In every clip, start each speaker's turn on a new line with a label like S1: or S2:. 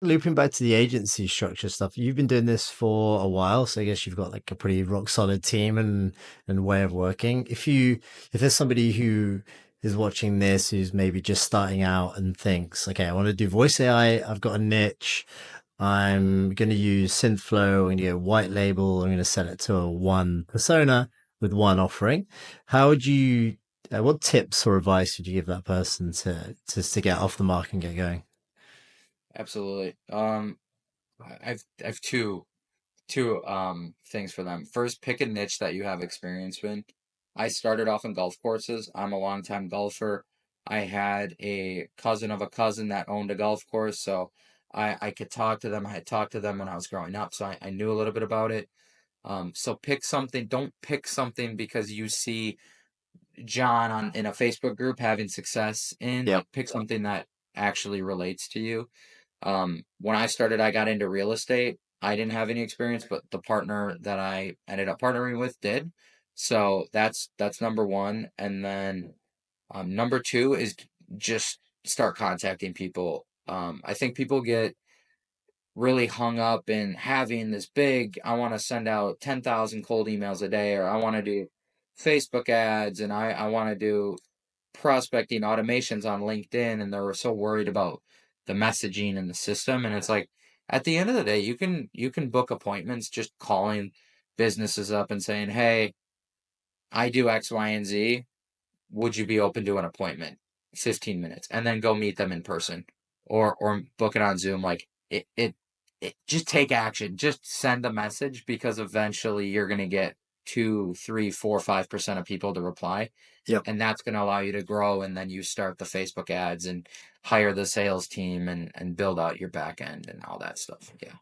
S1: Looping back to the agency structure stuff, you've been doing this for a while, so I guess you've got like a pretty rock solid team and way of working. If there's somebody who is watching this who's maybe just starting out and thinks, okay, I want to do voice AI, I've got a niche, I'm going to use Synthflow, I'm going to go white label, I'm going to sell it to a one persona with one offering. How would you, what tips or advice would you give that person to get off the mark and get going?
S2: Absolutely. I've two things for them. First, pick a niche that you have experience in. I started off in golf courses. I'm a longtime golfer. I had a cousin of a cousin that owned a golf course, so I could talk to them. I had talked to them when I was growing up, so I knew a little bit about it. So pick something. Don't pick something because you see John on in a Facebook group having success in.
S1: Yep.
S2: Like pick something that actually relates to you. When I started, I got into real estate. I didn't have any experience, but the partner that I ended up partnering with did. So that's number one. And then number two is just start contacting people. I think people get really hung up in having this big, I want to send out 10,000 cold emails a day, or I want to do Facebook ads, and I want to do prospecting automations on LinkedIn, and they're so worried about the messaging and the system. And it's like at the end of the day, you can book appointments just calling businesses up and saying, "Hey, I do X, Y, and Z. Would you be open to an appointment? 15 minutes." And then go meet them in person or book it on Zoom. Like it just take action. Just send a message because eventually you're gonna get 2, 3, 4, 5% of people to reply,
S1: Yep.
S2: and that's going to allow you to grow, and then you start the Facebook ads and hire the sales team and build out your back end and all that stuff. Yeah.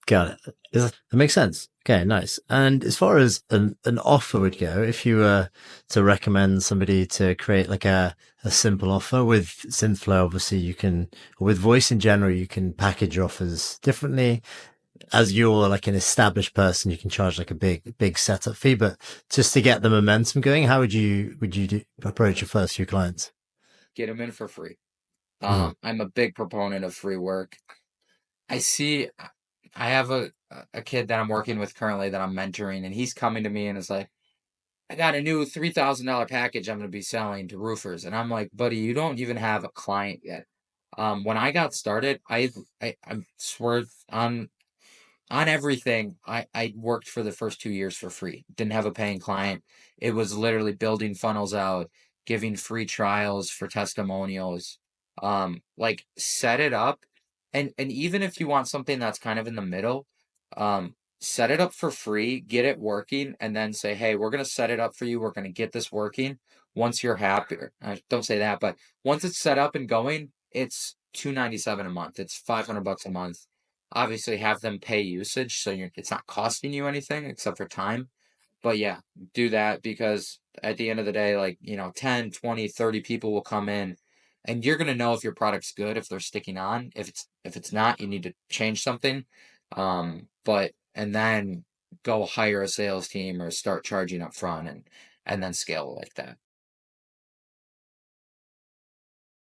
S1: Got it. That makes sense. Okay, nice. And as far as an offer would go, if you were to recommend somebody to create like a simple offer with Synthflow, obviously you can, or with voice in general, you can package your offers differently. As you're like an established person, you can charge like a big setup fee, but just to get the momentum going, how approach your first few clients?
S2: Get them in for free.
S1: Mhm.
S2: I'm a big proponent of free work. I see I have a kid that I'm working with currently that I'm mentoring, and he's coming to me and is like, I got a new $3,000 package I'm going to be selling to roofers. And I'm like, buddy, you don't even have a client yet. When I got started, I swear on everything, I worked for the first 2 years for free. Didn't have a paying client. It was literally building funnels out, giving free trials for testimonials. Like set it up, and even if you want something that's kind of in the middle, set it up for free, get it working, and then say, hey, we're gonna set it up for you. We're gonna get this working. Once you're happy, don't say that, but once it's set up and going, it's 297 a month. It's $500 a month. Obviously have them pay usage so it's not costing you anything except for time. But yeah, do that because at the end of the day, like, 10, 20, 30 people will come in, and you're going to know if your product's good, if they're sticking on. If it's not, you need to change something. But and then go hire a sales team or start charging up front and then scale like that.